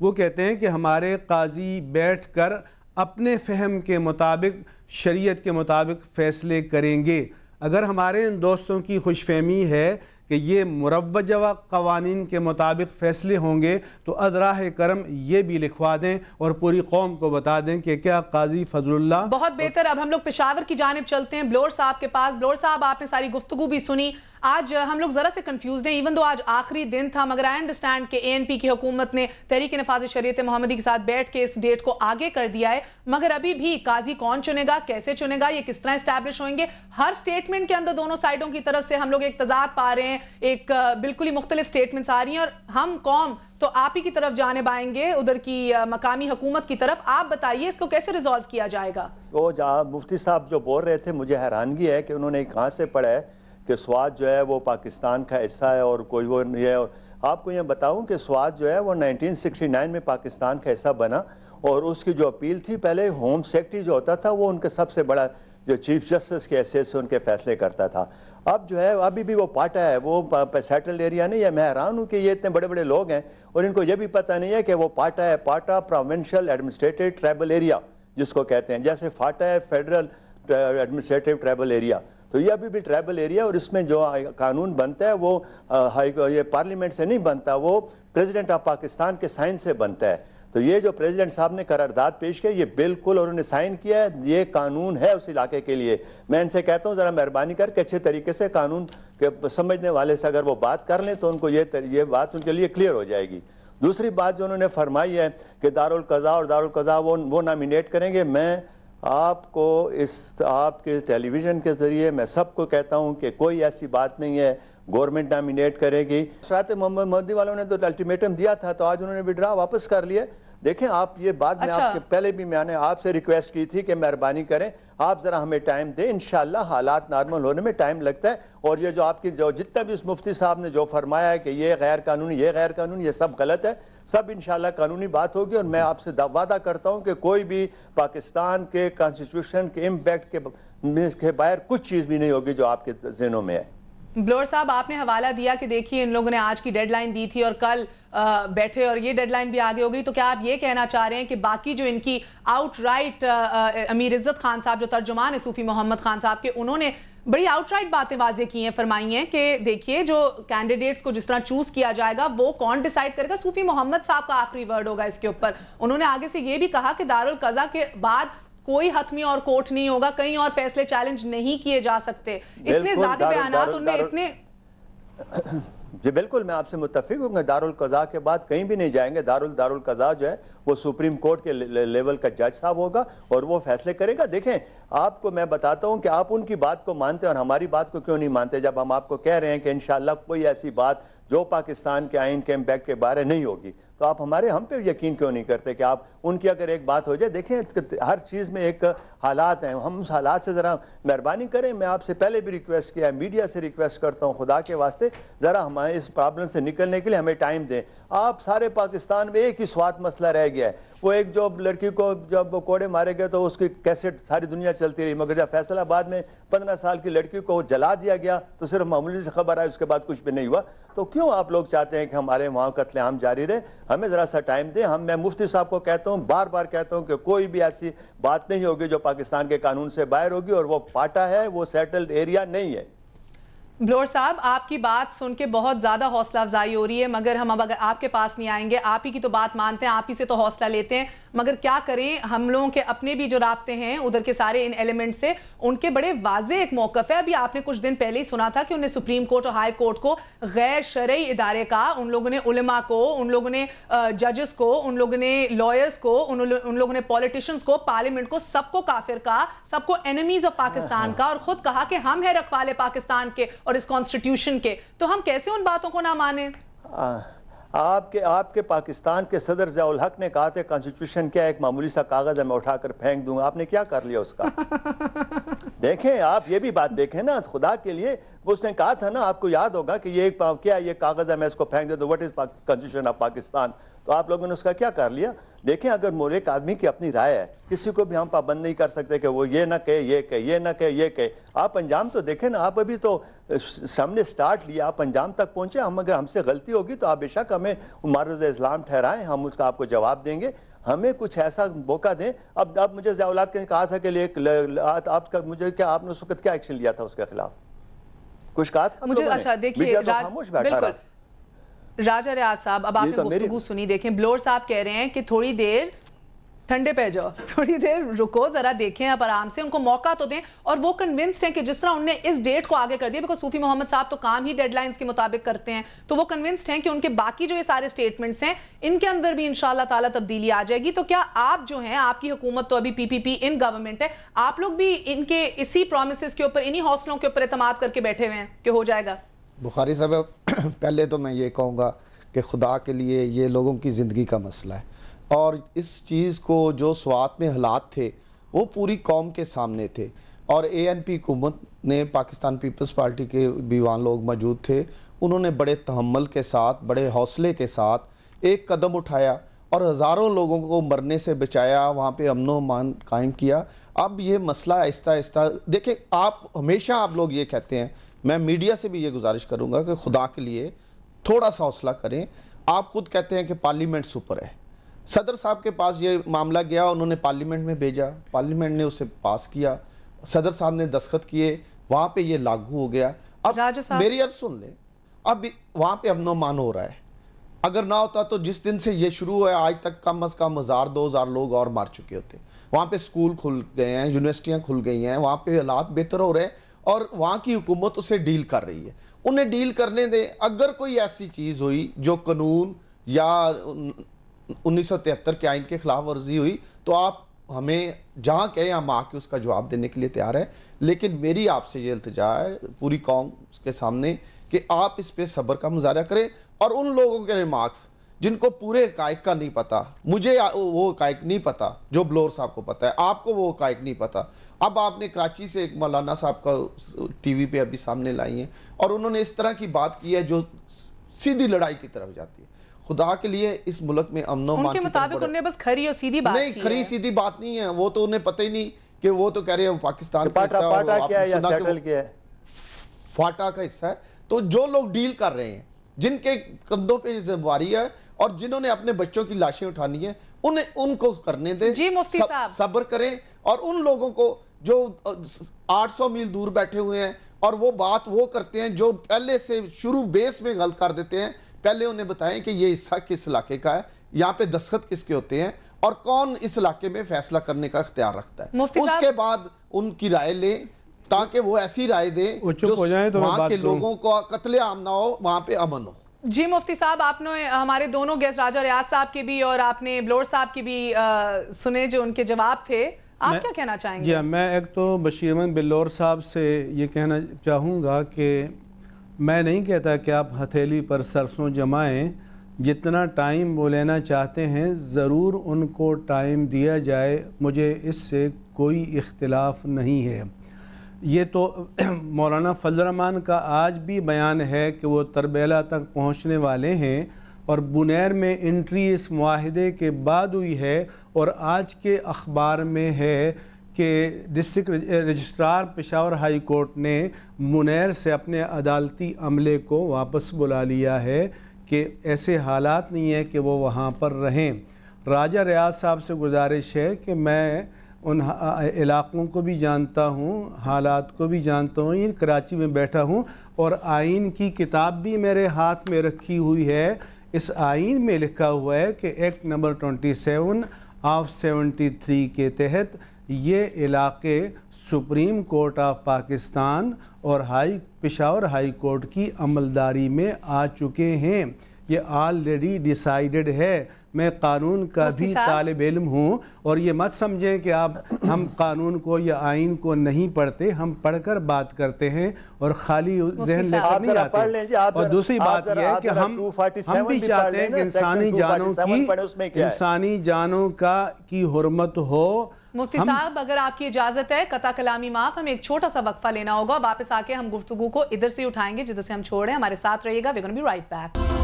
وہ کہتے ہیں کہ ہمارے قاضی بیٹھ کر اپنے فہم کے مطابق شریعت کے مطابق فیصلے کریں گے۔ اگر ہمارے ان دوستوں کی خوش فہمی ہے کہ یہ مروجہ قوانین کے مطابق فیصلے ہوں گے تو ادراہ کرم یہ بھی لکھوا دیں اور پوری قوم کو بتا دیں کہ کیا قاضی فضل اللہ۔ بہت بہتر، اب ہم لوگ پشاور کی جانب چلتے ہیں، بلور صاحب کے پاس۔ بلور صاحب، آپ نے ساری گفتگو بھی سنی، آج ہم لوگ ذرا سے کنفیوزڈ ہیں، ایون دو آج آخری دن تھا، مگر آئی انڈرسٹینڈ کہ ANP کی حکومت نے تحریک نفاذ شریعت محمدی کے ساتھ بیٹھ کے اس ڈیٹ کو آگے کر دیا ہے، مگر ابھی بھی قاضی کون چنے گا، کیسے چنے گا، یہ کس طرح اسٹیبلش ہوئیں گے؟ ہر سٹیٹمنٹ کے اندر دونوں سائیڈوں کی طرف سے ہم لوگ ایک تضاد پا رہے ہیں، ایک بالکل ہی مختلف سٹیٹمنٹس آ رہی ہیں، اور ہم قوم تو آپ ہی کی طرف جانب آئیں گے، ادھر کی مقامی حکومت کی طرف۔ آپ بتائیے اس کو کیسے ریزالو کیا جائے گا؟ وہ مفتی صاحب جو بول رہے تھے، مجھے حیرانگی ہے کہ انہوں نے کہاں سے پڑھا ہے کہ سوات جو ہے وہ پاکستان کا حصہ ہے اور کوئی وہ نہیں ہے۔ آپ کو یہ بتاؤں کہ سوات جو ہے وہ 1969 میں پاکستان کا حصہ بنا، اور اس کی جو اپیل تھی، پہلے ہوم سیکرٹری جو ہوتا تھا وہ ان کا سب سے بڑا جو چیف جسٹس کے حیثیت سے ان کے فیصلے کرتا تھا۔ اب جو ہے ابھی بھی وہ پاٹا ہے، وہ سیٹلڈ ایریا نہیں ہے۔ میں حیران ہوں کہ یہ اتنے بڑے بڑے لوگ ہیں اور ان کو یہ بھی پتہ نہیں ہے کہ وہ پاٹا ہے، پاٹا پروونشل ایڈمنسٹریٹو ٹرائبل ایریا جس کو کہتے ہیں، جیسے فاٹا ہے فیڈرل ایڈمنسٹریٹو ٹرائبل ایریا، تو یہ ابھی بھی ٹرائبل ایریا، اور اس میں جو قانون بنتا ہے وہ یہ پارلیمنٹ سے نہیں بنتا، وہ پریزیڈنٹ آف پاکستان کے سائن سے بنتا ہے۔ تو یہ جو پریزیڈنٹ صاحب نے قرارداد پیش کیا، یہ بالکل، اور انہوں نے سائن کیا ہے، یہ قانون ہے اس علاقے کے لیے۔ میں ان سے کہتا ہوں ذرا مہربانی کر کے اچھے طریقے سے قانون کے سمجھنے والے سے اگر وہ بات کر لیں تو ان کو یہ بات ان کے لیے کلیئر ہو جائے گی۔ دوسری بات جو انہوں نے فرمائی ہے کہ دارالقضاء اور دارالقضاء وہ نامینیٹ کریں گے، میں آپ کو آپ کے ٹیلی ویژن کے ذریعے میں سب کو کہتا ہوں کہ کوئی ایسی بات نہیں ہے، گورنمنٹ نامینیٹ کرے گی۔ شریعت محمد مودی والوں نے تو الٹیمیٹم دیا تھا، تو آج انہوں نے وڈرا واپس کر لیا۔ دیکھیں آپ، یہ بات میں آپ کے پہلے بھی میں نے آپ سے ریکویسٹ کی تھی کہ مہربانی کریں آپ ذرا ہمیں ٹائم دیں، انشاءاللہ حالات نارمل ہونے میں ٹائم لگتا ہے، اور یہ جو آپ کی جو جتنا بھی اس مفتی صاحب نے جو فرمایا ہے کہ یہ غیر قانونی، یہ غیر قانونی، یہ سب غلط ہے، سب انشاءاللہ قانونی بات ہوگی، اور میں آپ سے وعدہ کرتا ہوں کہ کوئی بھی پاکستان کے کانسٹیٹیوشن کے امپیکٹ کے باہر کچھ چیز بھی نہیں ہوگی جو آپ کے ذہنوں میں ہے۔ بلور صاحب، آپ نے حوالہ دیا کہ دیکھیے ان لوگوں نے آج کی ڈیڈ لائن دی تھی اور کل بیٹھے اور یہ ڈیڈ لائن بھی آگے ہو گئی، تو کیا آپ یہ کہنا چاہ رہے ہیں کہ باقی جو ان کی آؤٹ رائٹ امیر عزت خان صاحب جو ترجمان ہے صوفی محمد خان صاحب کے، انہوں نے بڑی آؤٹ رائٹ باتیں واضح کی ہیں، فرمائی ہیں کہ دیکھیے جو کینڈیڈیٹس کو جس طرح چوز کیا جائے گا وہ کون ڈیسائیڈ کرے گا، صوفی محمد صاحب کا آخری ورڈ ہوگا اس کے اوپر۔ انہوں نے آگے سے یہ بھی کہا کہ دارالقضاء کے بعد کوئی حتمی اور کوٹ نہیں ہوگا، کہیں اور فیصلے چیلنج نہیں کیے جا سکتے۔ اتنے زیادہ بیانات ان میں اتنے جی بالکل، میں آپ سے متفق ہوں کہ دارالقضاء کے بعد کہیں بھی نہیں جائیں گے۔ دارالقضاء جو ہے وہ سپریم کورٹ کے لیول کا جج صاحب ہوگا اور وہ فیصلے کرے گا۔ دیکھیں آپ کو میں بتاتا ہوں کہ آپ ان کی بات کو مانتے اور ہماری بات کو کیوں نہیں مانتے، جب ہم آپ کو کہہ رہے ہیں کہ انشاءاللہ کوئی ایسی بات جو پاکستان کے آئین کے امپیکٹ کے بارے نہیں ہوگی، تو آپ ہم پہ یقین کیوں نہیں کرتے کہ آپ ان کی اگر ایک بات ہو جائے۔ دیکھیں ہر چیز میں ایک حالات ہیں، ہم اس حالات سے ذرا مہربانی کریں۔ میں آپ سے پہلے بھی ریکویسٹ کیا ہے، میڈیا سے ریکویسٹ کرتا ہوں، خدا کے واسطے ذرا ہمارے اس پرابلم سے نکلنے کے لیے ہمیں ٹائم دیں۔ آپ سارے پاکستان میں ایک ہی سوات مسئلہ رہ گیا ہے، وہ ایک جو لڑکی کو جب وہ کوڑے مارے گئے تو اس کی کیسٹ ساری دنیا چلتی رہی، مگر جب فیصل آباد میں 15 سال کی لڑکی کو جلا دیا گیا تو صرف معمولی سے خبر آئی، اس کے بعد کچھ بھی نہیں ہوا۔ تو کیوں آپ لوگ چاہتے ہیں کہ ہمارے وہاں قتل عام جاری رہے؟ ہمیں ذرا سا ٹائم دیں۔ میں مفتی صاحب کو کہتا ہوں، بار بار کہتا ہوں کہ کوئی بھی ایسی بات نہیں ہوگی جو پاکستان کے قانون سے باہر ہوگی، اور وہ پاٹا ہے، وہ سیٹلڈ ایریا نہیں ہے۔ بلور صاحب، آپ کی بات سن کے بہت زیادہ حوصلہ افزائی ہو رہی ہے، مگر ہم اب اگر آپ کے پاس نہیں آئیں گے، آپ ہی کی تو بات مانتے ہیں، آپ ہی سے تو حوصلہ لیتے ہیں، مگر کیا کریں، ہم لوگوں کے اپنے بھی جو رابطے ہیں ادھر کے سارے ان ایلیمنٹ سے، ان کے بڑے واضح ایک موقف ہے۔ ابھی آپ نے کچھ دن پہلے ہی سنا تھا کہ انہیں سپریم کورٹ اور ہائی کورٹ کو غیر شرعی ادارے کا، ان لوگوں نے علماء کو، ان لوگوں نے ججز کو، ان لوگوں نے لائرز کو، ان لوگوں نے پولیٹیشنز کو، پارلیمنٹ کو، سب کو کافر کہا، سب کو انیمیز آف پاکستان کا، اور خود کہا کہ ہم ہیں رکھوالے پاکستان کے اور اس کانسٹیٹیوشن کے۔ تو ہم کیسے ان باتوں کو نہ مانیں؟ آپ کے پاکستان کے صدر ضیاء الحق نے کہا تھا کانسٹیٹیوشن کیا ایک معمولی سا کاغذ ہے، میں اٹھا کر پھینک دوں گا۔ آپ نے کیا کر لیا اس کا؟ دیکھیں آپ یہ بھی بات دیکھیں نا، خدا کے لیے اس نے کہا تھا نا, آپ کو یاد ہوگا کہ یہ کیا یہ کاغذ ہے, میں اس کو پھینک دے دوں, what is constitution of Pakistan. تو آپ لوگوں نے اس کا کیا کر لیا؟ دیکھیں اگر ایک آدمی کی اپنی رائے ہے, کسی کو بھی ہم پابند نہیں کر سکتے کہ وہ یہ نہ کہے, یہ کہے, یہ نہ کہے, یہ کہے. آپ انجام تو دیکھیں نا, آپ ابھی تو سامنے سٹارٹ لیا, آپ انجام تک پہنچے. اگر ہم سے غلطی ہوگی تو آپ بے شک ہمیں معرض اسلام ٹھہرائیں, ہم اس کا آپ کو جواب دیں گے. ہمیں کچھ ایسا موقع دیں. اب مجھے ضیاء الحق نے کہا تھا کہ آپ کا مجھے کیا, آپ نے اس وقت کیا ایکشن لیا تھا اس کے خلاف؟ کچھ کہا تھا مجھے؟ اچھا دیکھیے بالکل راجہ ریاض صاحب, اب آپ نے گفتگو سنی, دیکھیں بلور صاحب کہہ رہے ہیں کہ تھوڑی دیر ٹھنڈے پہ جاؤ, تھوڑی دیر رکو, ذرا دیکھیں اب آرام سے, ان کو موقع تو دیں. اور وہ کنونسڈ ہیں کہ جس طرح انہوں نے اس ڈیٹ کو آگے کر دیا, بیکاز صوفی محمد صاحب تو کام ہی ڈیڈ لائنز کے مطابق کرتے ہیں, تو وہ کنونسڈ ہیں کہ ان کے باقی جو یہ سارے سٹیٹمنٹس ہیں ان کے اندر بھی انشاءاللہ تعالیٰ تبدیلی آ جائے گی. تو کیا آپ جو ہیں, آپ کی حکومت تو ابھی پی پی پی ان گورنمنٹ ہے, آپ لوگ بھی ان کے اسی پرومسز کے اوپر, انہی حوصلوں کے اوپر اعتماد کر کے بیٹھے ہوئے ہیں کہ ہو جائے گا؟ بخاری صاحب, پہلے تو میں یہ کہوں گا کہ خدا کے لیے یہ لوگوں کی زندگی کا مسئلہ ہے, اور اس چیز کو جو سوات میں حالات تھے وہ پوری قوم کے سامنے تھے, اور اے این پی حکومت نے, پاکستان پیپلز پارٹی کے بھی وہاں لوگ موجود تھے, انہوں نے بڑے تحمل کے ساتھ, بڑے حوصلے کے ساتھ ایک قدم اٹھایا اور ہزاروں لوگوں کو مرنے سے بچایا, وہاں پہ امن و امان قائم کیا. اب یہ مسئلہ آہستہ آہستہ, دیکھیں آپ ہمیشہ آپ لوگ یہ کہتے ہیں, میں میڈیا سے بھی یہ گزارش کروں گا کہ خدا کے لیے تھوڑا سا حوصلہ کریں. آپ خود کہتے ہیں کہ پارلیمنٹ سپر ہے, صدر صاحب کے پاس یہ معاملہ گیا, انہوں نے پارلیمنٹ میں بھیجا, پارلیمنٹ نے اسے پاس کیا, صدر صاحب نے دستخط کیے, وہاں پہ یہ لاگو ہو گیا. اب میری عرض سن لیں, اب وہاں پہ امن و امان ہو رہا ہے. اگر نہ ہوتا تو جس دن سے یہ شروع ہوا ہے آج تک کم از کم 1000-2000 لوگ اور مار چکے ہوتے. وہاں پہ سکول کھل گئے ہیں, یونیورسٹیاں کھل گئی ہیں, وہاں پہ حالات بہتر ہو رہے ہیں, اور وہاں کی حکومت اسے ڈیل کر رہی ہے. انہیں ڈیل کرنے دیں. اگر کوئی ایسی چیز ہوئی جو قانون یا 1973 کے آئین کے خلاف ورزی ہوئی تو آپ ہمیں جہاں کہیں ہم آ کے اس کا جواب دینے کے لیے تیار ہیں. لیکن میری آپ سے یہ التجا ہے پوری قوم کے سامنے کہ آپ اس پہ صبر کا مظاہرہ کریں, اور ان لوگوں کے ریمارکس جن کو پورے حقائق کا نہیں پتا, مجھے وہ حقائق نہیں پتا جو بلور صاحب کو پتا ہے, آپ کو وہ حقائق نہیں پتا. اب آپ نے کراچی سے ایک مولانا صاحب کا ٹی وی پہ ابھی سامنے لائی ہیں, اور انہوں نے اس طرح کی بات کی ہے جو سیدھی لڑائی کی طرف جاتی ہے. خدا کے لیے اس ملک میں امن و امان ان کے مطابق انہوں نے بس کھری اور سیدھی بات کی ہے. نہیں, کھری سیدھی بات نہیں ہے, وہ تو انہیں پتہ ہی نہیں کہ وہ تو کہہ رہے ہیں پاکستان کا حصہ ہے, اور آپ نے سنا کہ فاٹا کا حصہ ہے. تو جو لوگ ڈیل کر رہے ہیں, جن کے کندھوں پہ ذمہ داری ہے, اور جنہوں نے اپنے بچوں کی لاشیں اٹھانی ہیں, ان کو کرنے دیں. جی مفتی صاحب صبر کریں. اور ان لوگوں کو جو 800 میل دور بیٹھے ہوئے ہیں اور وہ بات وہ کرتے ہیں جو پہلے سے شروع بیس میں غلط کر دیتے ہیں, پہلے انہیں بتائیں کہ یہ حصہ کس علاقے کا ہے, یہاں پہ دستخط کس کے ہوتے ہیں, اور کون اس علاقے میں فیصلہ کرنے کا اختیار رکھتا ہے. اس کے بعد ان کی رائے لیں, تاکہ وہ ایسی رائے دیں جو وہاں کے لوگوں کو قتل عام نہ ہو, وہاں پہ امن ہو. جی مفتی صاحب, آپ نے ہمارے دونوں گیسٹ راجہ ریاض صاحب کے بھی اور آپ نے بلور صاحب کے بھی سنے جو ان کے جواب تھے, آپ کیا کہنا چاہیں گے؟ جی میں ایک تو بشیر احمد بلور صاحب سے یہ کہنا چاہوں گا کہ میں نہیں کہتا کہ آپ ہتھیلی پر سرسوں جمائیں, جتنا ٹائم وہ لینا چاہتے ہیں ضرور ان کو ٹائم دیا جائے, مجھے اس سے کوئی اختلاف نہیں ہے. یہ تو مولانا فضل الرحمان کا آج بھی بیان ہے کہ وہ تربیلا تک پہنچنے والے ہیں, اور بنیر میں انٹری اس معاہدے کے بعد ہوئی ہے, اور آج کے اخبار میں ہے کہ district registrar Peshawar high court نے منیر سے اپنے عدالتی عملے کو واپس بلا لیا ہے کہ ایسے حالات نہیں ہے کہ وہ وہاں پر رہیں. راجہ ریاض صاحب سے گزارش ہے کہ میں ان علاقوں کو بھی جانتا ہوں, حالات کو بھی جانتا ہوں, یہ کراچی میں بیٹھا ہوں, اور آئین کی کتاب بھی میرے ہاتھ میں رکھی ہوئی ہے. اس آئین میں لکھا ہوا ہے کہ ایکٹ نمبر 27/73 کے تحت یہ علاقے سپریم کورٹ آف پاکستان اور پشاور ہائی کورٹ کی عملداری میں آ چکے ہیں. یہ آلریڈی ڈیسائیڈڈ ہے. میں قانون کا بھی طالب علم ہوں, اور یہ مت سمجھیں کہ ہم قانون کو یا آئین کو نہیں پڑھتے, ہم پڑھ کر بات کرتے ہیں اور خالی ذہن لے کر نہیں آتے. اور دوسری بات یہ ہے کہ ہم بھی چاہتے ہیں کہ انسانی جانوں کی حرمت ہو, مفتی صاحب اگر آپ کی اجازت ہے قطع کلامی معاف، ہمیں ایک چھوٹا سا وقفہ لینا ہوگا، واپس آ کے ہم گفتگو کو ادھر سے اٹھائیں گے جدھر سے ہم چھوڑ رہے ہیں. ہمارے ساتھ رہیے گا. we're going to be right back.